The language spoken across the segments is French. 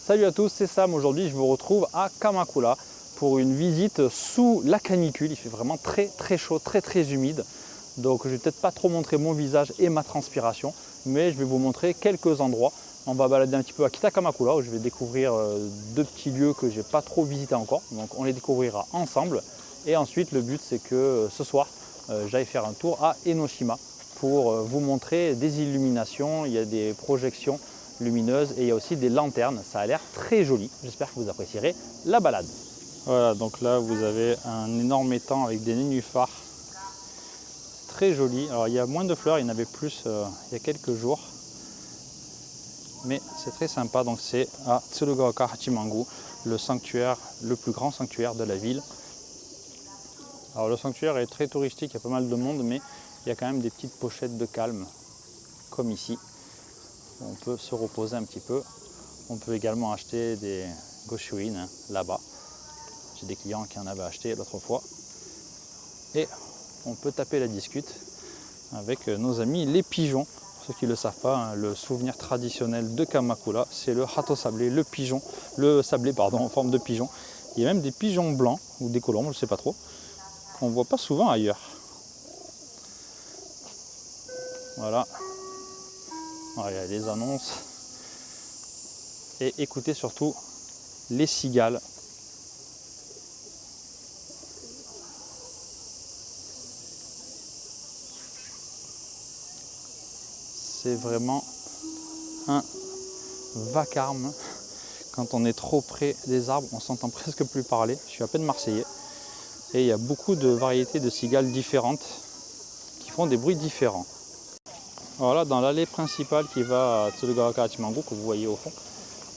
Salut à tous, c'est Sam. Aujourd'hui je vous retrouve à Kamakura pour une visite sous la canicule. Il fait vraiment très chaud, très humide. Donc je vais peut-être pas trop montrer mon visage et ma transpiration, mais je vais vous montrer quelques endroits. On va balader un petit peu à Kitakamakura où je vais découvrir deux petits lieux que j'ai pas trop visités encore. Donc on les découvrira ensemble. Et ensuite le but c'est que ce soir j'aille faire un tour à Enoshima pour vous montrer des illuminations. Il y a des projections lumineuses et il y a aussi des lanternes. Ça a l'air très joli. J'espère que vous apprécierez la balade. Voilà, donc là vous avez un énorme étang avec des nénuphars. Très joli. Alors il y a moins de fleurs, il y en avait plus il y a quelques jours. Mais c'est très sympa. Donc c'est à Tsurugaoka Hachimangu, le sanctuaire, le plus grand sanctuaire de la ville. Alors le sanctuaire est très touristique, il y a pas mal de monde, mais il y a quand même des petites pochettes de calme, comme ici. On peut se reposer un petit peu. On peut également acheter des goshuin là-bas. J'ai des clients qui en avaient acheté l'autre fois. Et on peut taper la discute avec nos amis les pigeons. Pour ceux qui ne le savent pas, hein, le souvenir traditionnel de Kamakura, c'est le hato sablé, le sablé en forme de pigeon. Il y a même des pigeons blancs ou des colombes, je ne sais pas trop, qu'on ne voit pas souvent ailleurs. Voilà. Alors, il y a les annonces. Et écoutez surtout les cigales. C'est vraiment un vacarme. Quand on est trop près des arbres, on s'entend presque plus parler. Je suis à peine marseillais. Et il y a beaucoup de variétés de cigales différentes qui font des bruits différents. Voilà, dans l'allée principale qui va à Tsurugaoka Hachimangu, que vous voyez au fond,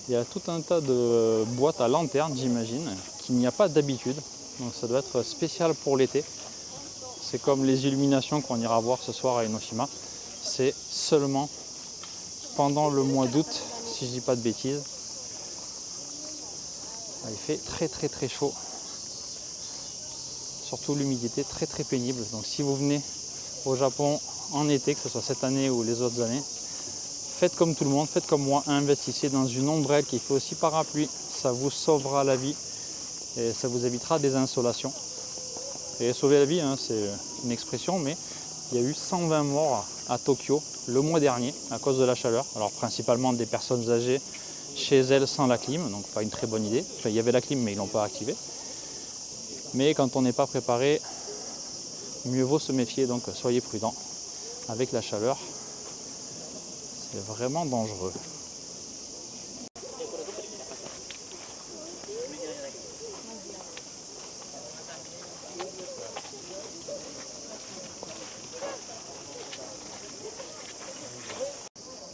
il y a tout un tas de boîtes à lanternes, j'imagine, qu'il n'y a pas d'habitude. Donc ça doit être spécial pour l'été. C'est comme les illuminations qu'on ira voir ce soir à Enoshima. C'est seulement pendant le mois d'août, si je dis pas de bêtises. Il fait très chaud. Surtout l'humidité très pénible. Donc si vous venez au Japon en été, que ce soit cette année ou les autres années, faites comme tout le monde, faites comme moi, investissez dans une ombrelle qui fait aussi parapluie. Ça vous sauvera la vie et ça vous évitera des insolations. Et sauver la vie, hein, c'est une expression, mais il y a eu 120 morts à Tokyo le mois dernier à cause de la chaleur. Alors principalement des personnes âgées chez elles sans la clim, donc pas une très bonne idée. Enfin, il y avait la clim mais ils ne l'ont pas activée. Mais quand on n'est pas préparé, mieux vaut se méfier, donc soyez prudents. Avec la chaleur, c'est vraiment dangereux.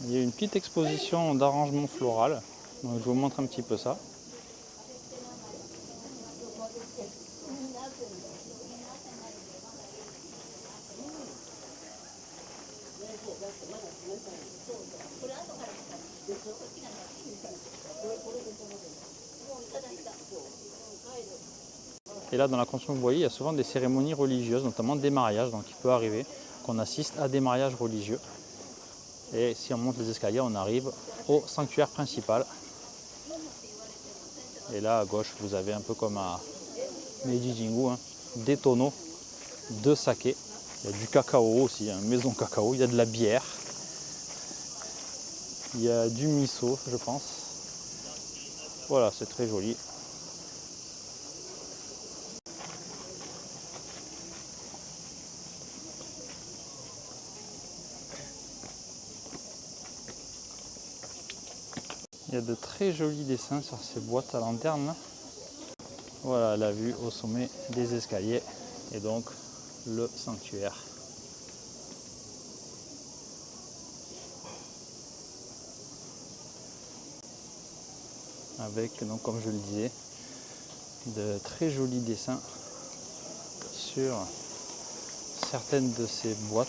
Il y a une petite exposition d'arrangement floral, donc je vous montre un petit peu ça. Et là, dans la construction que vous voyez, il y a souvent des cérémonies religieuses, notamment des mariages. Donc il peut arriver qu'on assiste à des mariages religieux. Et si on monte les escaliers, on arrive au sanctuaire principal. Et là, à gauche, vous avez un peu comme à Meiji Jingu, hein, des tonneaux de saké. Il y a du cacao aussi, hein, maison cacao. Il y a de la bière. Il y a du miso, je pense. Voilà, c'est très joli. Il y a de très jolis dessins sur ces boîtes à lanternes là. Voilà la vue au sommet des escaliers et donc le sanctuaire. Avec, donc, comme je le disais, de très jolis dessins sur certaines de ces boîtes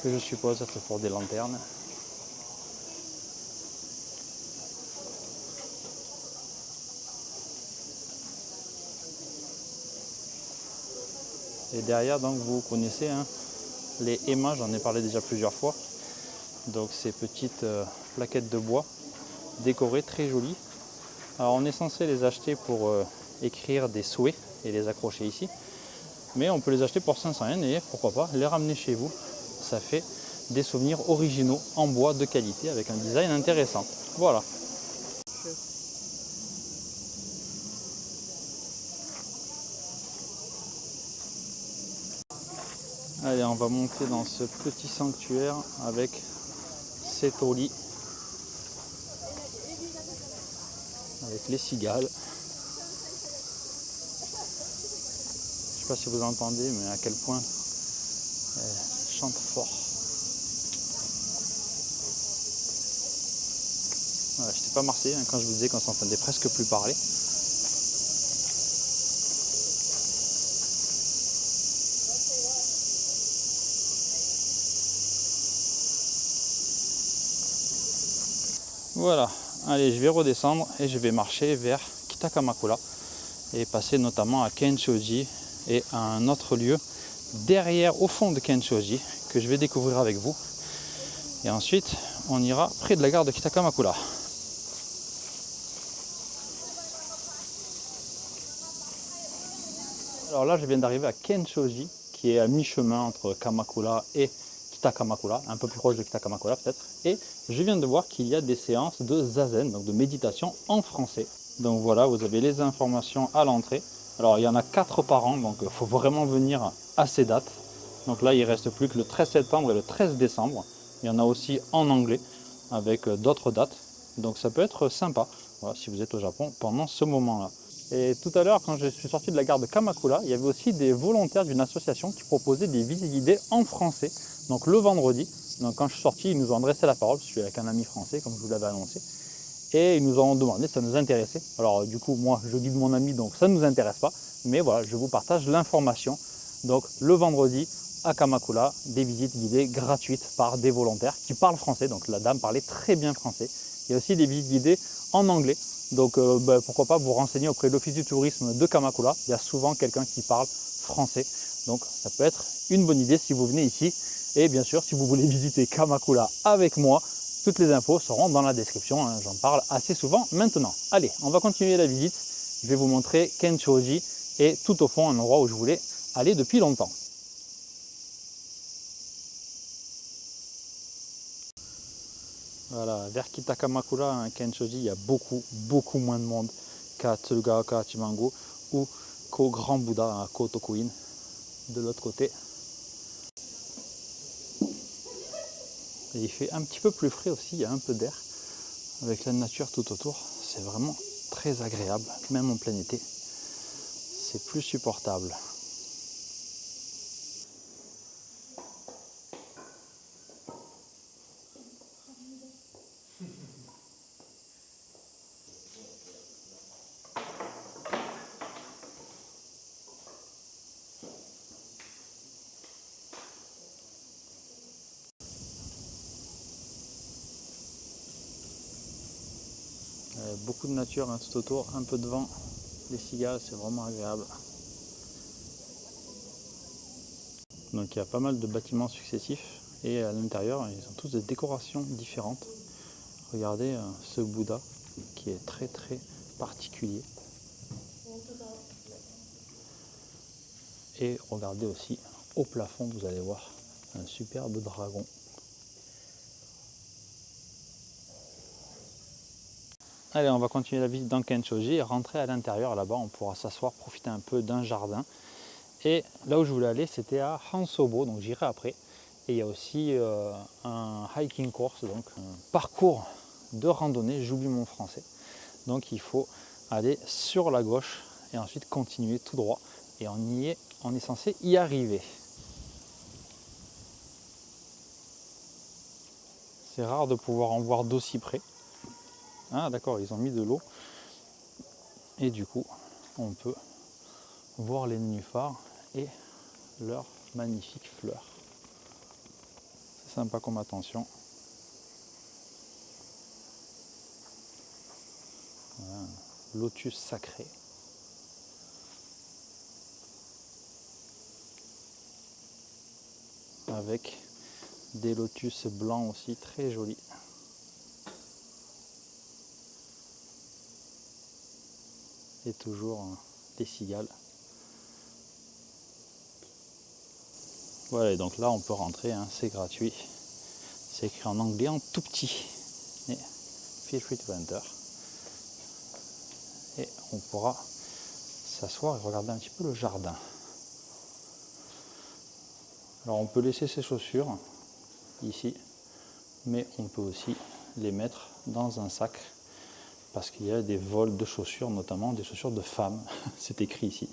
que je suppose être pour des lanternes. Et derrière, donc, vous connaissez hein, les ema, j'en ai parlé déjà plusieurs fois. Donc ces petites plaquettes de bois décorées, très jolies. Alors on est censé les acheter pour écrire des souhaits et les accrocher ici. Mais on peut les acheter pour 500 yens et pourquoi pas les ramener chez vous. Ça fait des souvenirs originaux en bois de qualité avec un design intéressant. Voilà. Allez, on va monter dans ce petit sanctuaire avec cet au lit, avec les cigales. Je ne sais pas si vous entendez, mais à quel point elles chantent fort. Voilà, je n'étais pas marseillais quand je vous disais qu'on s'entendait presque plus parler. Voilà, allez, je vais redescendre et je vais marcher vers Kitakamakura et passer notamment à Kenshoji et à un autre lieu derrière, au fond de Kenshoji, que je vais découvrir avec vous. Et ensuite, on ira près de la gare de Kitakamakura. Alors là, je viens d'arriver à Kenshoji, qui est à mi-chemin entre Kamakura et Kitakamakura, un peu plus proche de Kitakamakura peut-être. Et je viens de voir qu'il y a des séances de zazen, donc de méditation en français. Donc voilà, vous avez les informations à l'entrée. Alors il y en a 4 par an, donc il faut vraiment venir à ces dates. Donc là, il ne reste plus que le 13 septembre et le 13 décembre. Il y en a aussi en anglais, avec d'autres dates. Donc ça peut être sympa, voilà, si vous êtes au Japon pendant ce moment-là. Et tout à l'heure, quand je suis sorti de la gare de Kamakura, il y avait aussi des volontaires d'une association qui proposaient des visites guidées en français. Donc le vendredi, donc quand je suis sorti, ils nous ont adressé la parole. Je suis avec un ami français, comme je vous l'avais annoncé. Et ils nous ont demandé si ça nous intéressait. Alors du coup, moi, je guide mon ami, donc ça ne nous intéresse pas. Mais voilà, je vous partage l'information. Donc le vendredi, à Kamakura, des visites guidées gratuites par des volontaires qui parlent français. Donc la dame parlait très bien français. Il y a aussi des visites guidées en anglais. Donc pourquoi pas vous renseigner auprès de l'office du tourisme de Kamakura. Il y a souvent quelqu'un qui parle français. Donc ça peut être une bonne idée si vous venez ici. Et bien sûr, si vous voulez visiter Kamakura avec moi, toutes les infos seront dans la description. Hein, j'en parle assez souvent maintenant. Allez, on va continuer la visite. Je vais vous montrer Kenshoji et tout au fond un endroit où je voulais aller depuis longtemps. Voilà, vers Kitakamakura, à Kenshoji, il y a beaucoup moins de monde qu'à Tsurugaoka, à Chimangu ou qu'au Grand Bouddha, à Kotokuin, de l'autre côté. Et il fait un petit peu plus frais aussi, il y a un peu d'air, avec la nature tout autour. C'est vraiment très agréable, même en plein été. C'est plus supportable. Beaucoup de nature hein, tout autour, un peu de vent, les cigales, c'est vraiment agréable. Donc il y a pas mal de bâtiments successifs et à l'intérieur ils ont tous des décorations différentes. Regardez ce Bouddha qui est très particulier. Et regardez aussi au plafond, vous allez voir un superbe dragon. Allez, on va continuer la visite dans Kenshoji et rentrer à l'intérieur. Là-bas, on pourra s'asseoir, profiter un peu d'un jardin. Et là où je voulais aller, c'était à Hansobo, donc j'irai après. Et il y a aussi un hiking course, donc un parcours de randonnée, j'oublie mon français. Donc il faut aller sur la gauche et ensuite continuer tout droit. Et on est censé y arriver. C'est rare de pouvoir en voir d'aussi près. Ah d'accord, ils ont mis de l'eau. Et du coup, on peut voir les nénuphars et leurs magnifiques fleurs. C'est sympa comme attention. Voilà, lotus sacré. Avec des lotus blancs aussi très jolis. Et toujours des cigales. Voilà, et donc là on peut rentrer, hein, c'est gratuit. C'est écrit en anglais en tout petit. Et feel free to enter. Et on pourra s'asseoir et regarder un petit peu le jardin. Alors on peut laisser ses chaussures ici, mais on peut aussi les mettre dans un sac parce qu'il y a des vols de chaussures, notamment des chaussures de femmes. C'est écrit ici.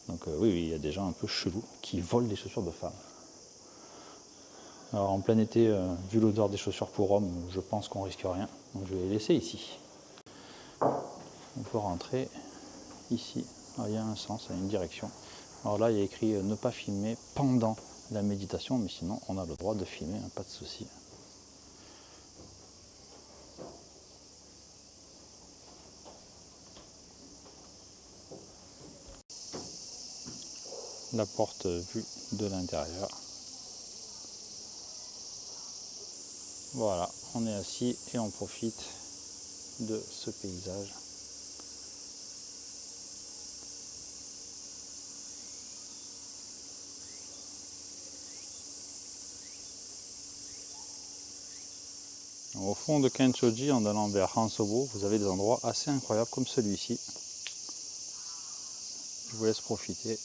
Donc oui, il y a des gens un peu chelous qui volent des chaussures de femmes. Alors en plein été, vu l'odeur des chaussures pour hommes, je pense qu'on risque rien. Donc je vais les laisser ici. On peut rentrer ici. Alors, il y a un sens, il y a une direction. Alors là, il y a écrit ne pas filmer pendant la méditation, mais sinon on a le droit de filmer, hein, pas de souci. La porte vue de l'intérieur. Voilà, on est assis et on profite de ce paysage. Au fond de Kenchoji, en allant vers Hansobo, vous avez des endroits assez incroyables comme celui-ci. Je vous laisse profiter.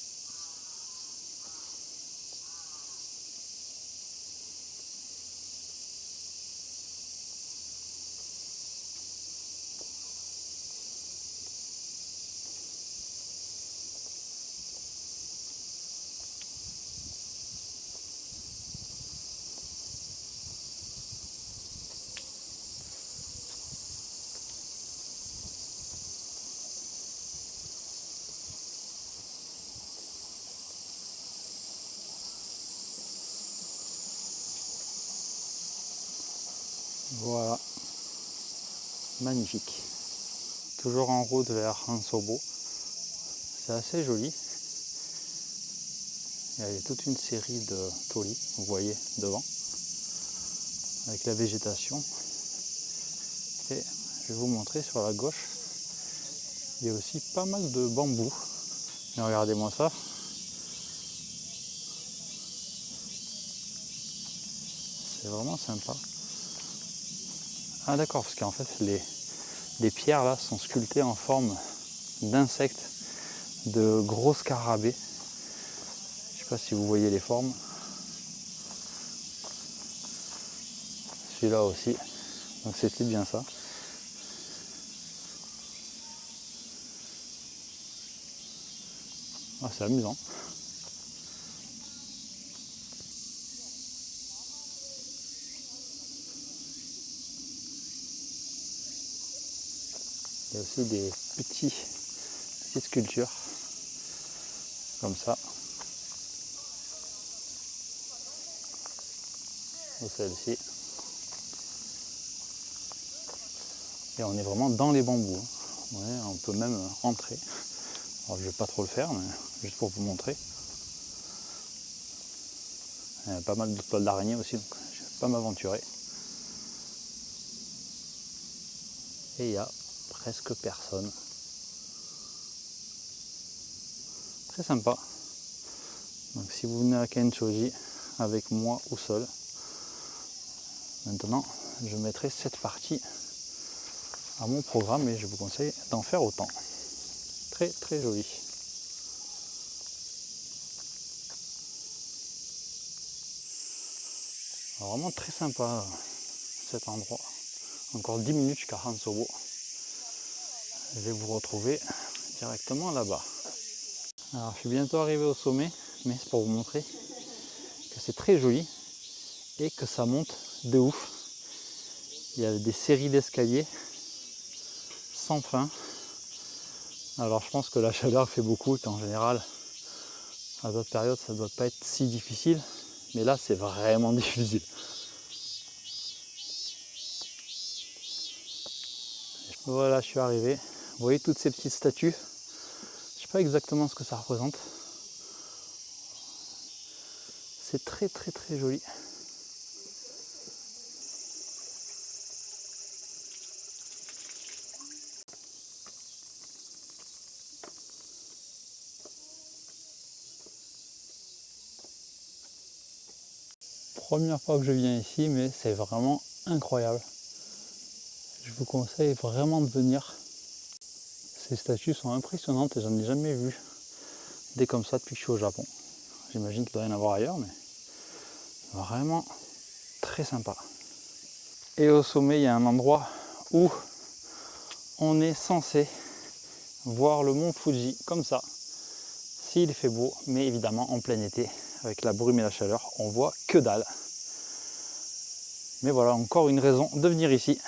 Voilà, magnifique. Toujours en route vers Hansobo. C'est assez joli. Il y a toute une série de torii, vous voyez devant, avec la végétation. Et je vais vous montrer sur la gauche, il y a aussi pas mal de bambous. Mais regardez-moi ça. C'est vraiment sympa. Ah d'accord, parce qu'en fait les pierres là sont sculptées en forme d'insectes, de gros scarabées. Je sais pas si vous voyez les formes. Celui-là aussi. Donc c'était bien ça. Ah, c'est amusant. Il y a aussi des petites sculptures comme ça. Ou celle-ci. Et on est vraiment dans les bambous. Ouais, on peut même entrer. Alors je ne vais pas trop le faire, mais juste pour vous montrer. Il y a pas mal de toiles d'araignée aussi, donc je ne vais pas m'aventurer. Et il y a presque personne. Très sympa. Donc si vous venez à Kenchoji avec moi ou seul, maintenant je mettrai cette partie à mon programme et je vous conseille d'en faire autant. Très très joli. Alors, vraiment très sympa cet endroit. Encore 10 minutes jusqu'à Hansobo. Je vais vous retrouver directement là-bas. Alors je suis bientôt arrivé au sommet, mais c'est pour vous montrer que c'est très joli et que ça monte de ouf. Il y a des séries d'escaliers sans fin. Alors je pense que la chaleur fait beaucoup, qu'en général à d'autres périodes ça ne doit pas être si difficile, mais là c'est vraiment difficile. Voilà, je suis arrivé. Vous voyez toutes ces petites statues. Je ne sais pas exactement ce que ça représente. C'est très très très joli. première fois que je viens ici, mais c'est vraiment incroyable. Je vous conseille vraiment de venir. Ces statues sont impressionnantes et j'en ai jamais vu des comme ça depuis que je suis au Japon. J'imagine qu'il doit y en avoir ailleurs, mais vraiment très sympa. Et au sommet, il y a un endroit où on est censé voir le mont Fuji comme ça, s'il fait beau, mais évidemment en plein été, avec la brume et la chaleur, on voit que dalle. Mais voilà, encore une raison de venir ici.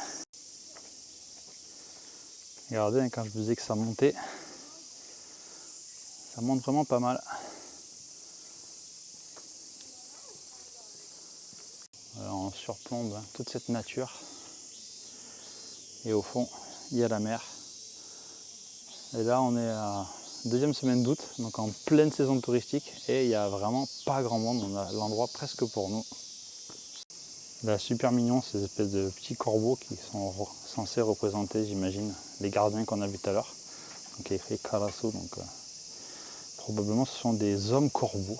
Regardez, quand je vous disais que ça montait, ça monte vraiment pas mal. Alors on surplombe toute cette nature. Et au fond, il y a la mer. Et là, on est à deuxième semaine d'août, donc en pleine saison touristique. Et il n'y a vraiment pas grand monde. On a l'endroit presque pour nous. Là, super mignon, ces espèces de petits corbeaux qui sont censés représenter, j'imagine, les gardiens qu'on a vus tout à l'heure. Donc il est écrit Karasu, donc probablement ce sont des hommes corbeaux.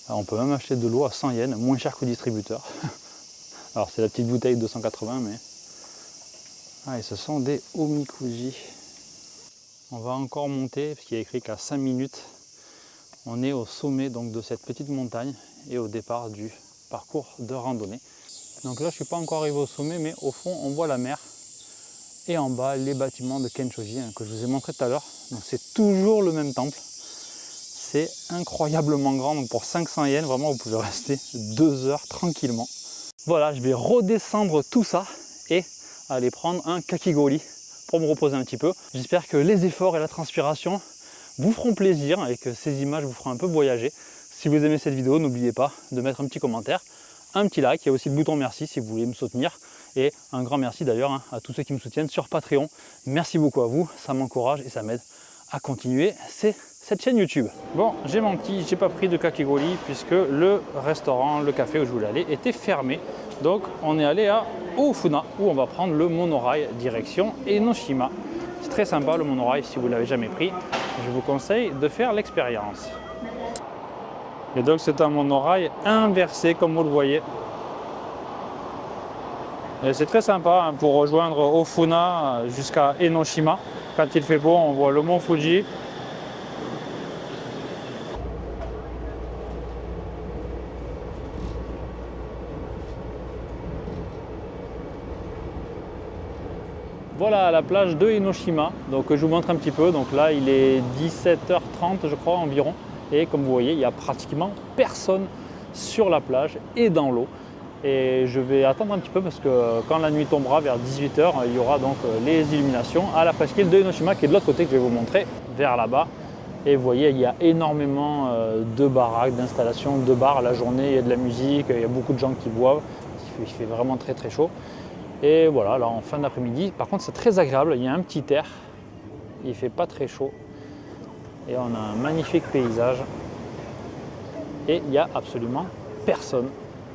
Alors, on peut même acheter de l'eau à 100 yens, moins cher qu'au distributeur. Alors c'est la petite bouteille de 280, mais... Ah, et ce sont des omikuji. On va encore monter, parce qu'il y a écrit qu'à 5 minutes, on est au sommet donc, de cette petite montagne et au départ du parcours de randonnée. Donc là, je ne suis pas encore arrivé au sommet, mais au fond, on voit la mer. Et en bas, les bâtiments de Kenshoji que je vous ai montré tout à l'heure. Donc c'est toujours le même temple. C'est incroyablement grand. Donc pour 500 yens, vraiment, vous pouvez rester 2 heures tranquillement. Voilà, je vais redescendre tout ça et aller prendre un kakigori pour me reposer un petit peu. J'espère que les efforts et la transpiration vous feront plaisir et que ces images vous feront un peu voyager. Si vous aimez cette vidéo, n'oubliez pas de mettre un petit commentaire, un petit like. Il y a aussi le bouton merci si vous voulez me soutenir. Et un grand merci d'ailleurs à tous ceux qui me soutiennent sur Patreon. Merci beaucoup à vous, ça m'encourage et ça m'aide à continuer cette chaîne YouTube. Bon, j'ai menti, j'ai pas pris de kakigori puisque le restaurant, le café où je voulais aller était fermé. Donc on est allé à Ofuna où on va prendre le monorail direction Enoshima. C'est très sympa le monorail, si vous ne l'avez jamais pris, je vous conseille de faire l'expérience. Et donc c'est un monorail inversé comme vous le voyez. Et c'est très sympa hein, pour rejoindre Ofuna jusqu'à Enoshima. Quand il fait beau, on voit le mont Fuji. Voilà la plage de Enoshima, donc je vous montre un petit peu. Donc là il est 17h30 je crois environ. Et comme vous voyez, il n'y a pratiquement personne sur la plage et dans l'eau. Et je vais attendre un petit peu parce que quand la nuit tombera vers 18h, il y aura donc les illuminations à la presqu'île de Enoshima qui est de l'autre côté que je vais vous montrer vers là-bas. Et vous voyez, il y a énormément de baraques, d'installations, de bars la journée, il y a de la musique, il y a beaucoup de gens qui boivent. Il fait vraiment très très chaud. Et voilà, là en fin d'après-midi, par contre c'est très agréable, il y a un petit air, il ne fait pas très chaud. Et on a un magnifique paysage. Et il n'y a absolument personne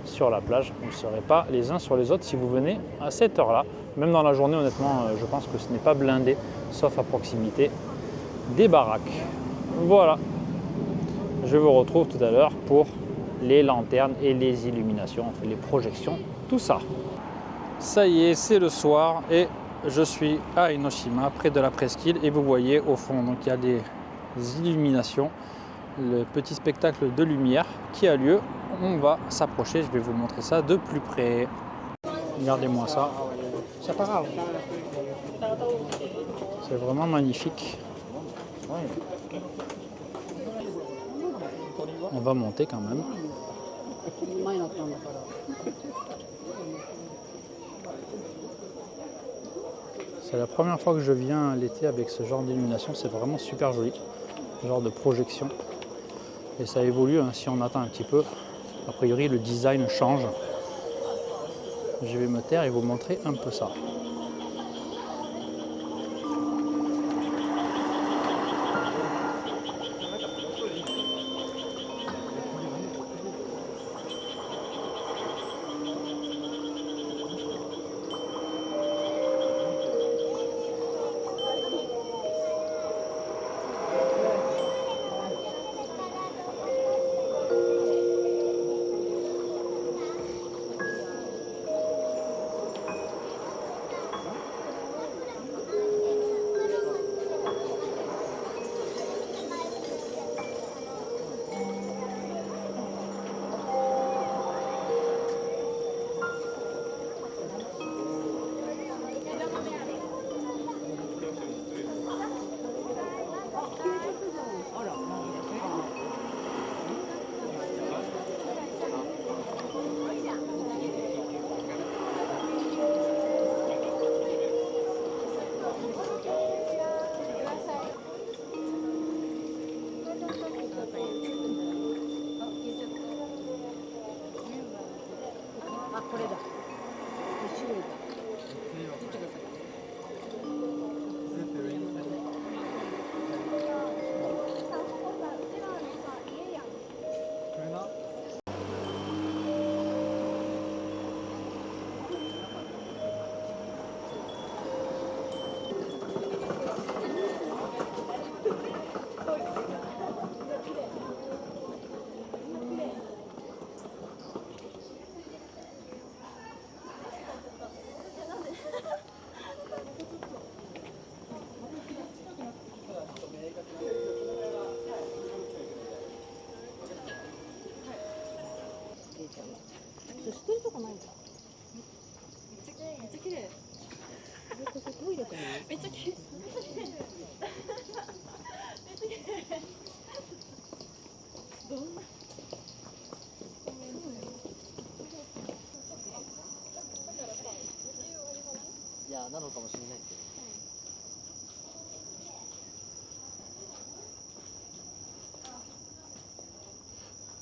sur la plage. Vous ne serez pas les uns sur les autres si vous venez à cette heure-là. Même dans la journée, honnêtement, je pense que ce n'est pas blindé, sauf à proximité des baraques. Voilà. Je vous retrouve tout à l'heure pour les lanternes et les illuminations, enfin les projections, tout ça. Ça y est, c'est le soir et je suis à Enoshima, près de la presqu'île. Et vous voyez au fond, donc il y a des illuminations, le petit spectacle de lumière qui a lieu. On va s'approcher, je vais vous montrer ça de plus près. Regardez-moi ça. C'est vraiment magnifique. On va monter quand même. C'est la première fois que je viens l'été avec ce genre d'illumination, c'est vraiment super joli, ce genre de projection. Et ça évolue hein, si on attend un petit peu. A priori le design change. Je vais me taire et vous montrer un peu ça.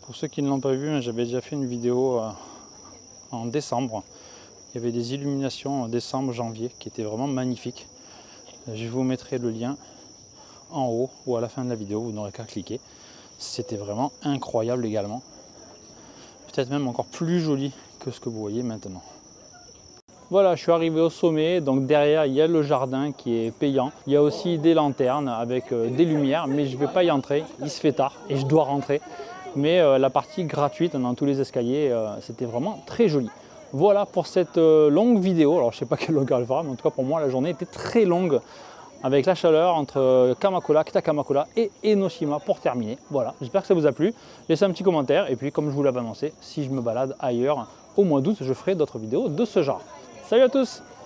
Pour ceux qui ne l'ont pas vu, j'avais déjà fait une vidéo en décembre. Il y avait des illuminations en décembre, janvier qui étaient vraiment magnifiques. Je vous mettrai le lien en haut ou à la fin de la vidéo, vous n'aurez qu'à cliquer. C'était vraiment incroyable également. Peut-être même encore plus joli que ce que vous voyez maintenant. Voilà, je suis arrivé au sommet, donc derrière il y a le jardin qui est payant. Il y a aussi des lanternes avec des lumières, mais je ne vais pas y entrer, il se fait tard et je dois rentrer. Mais la partie gratuite dans tous les escaliers, c'était vraiment très joli. Voilà pour cette longue vidéo. Alors je ne sais pas quelle longueur elle fera, mais en tout cas pour moi la journée était très longue avec la chaleur entre Kamakura, Kitakamakura et Enoshima pour terminer. Voilà, j'espère que ça vous a plu. Laissez un petit commentaire et puis comme je vous l'avais annoncé, si je me balade ailleurs au mois d'août, je ferai d'autres vidéos de ce genre. Salut à tous!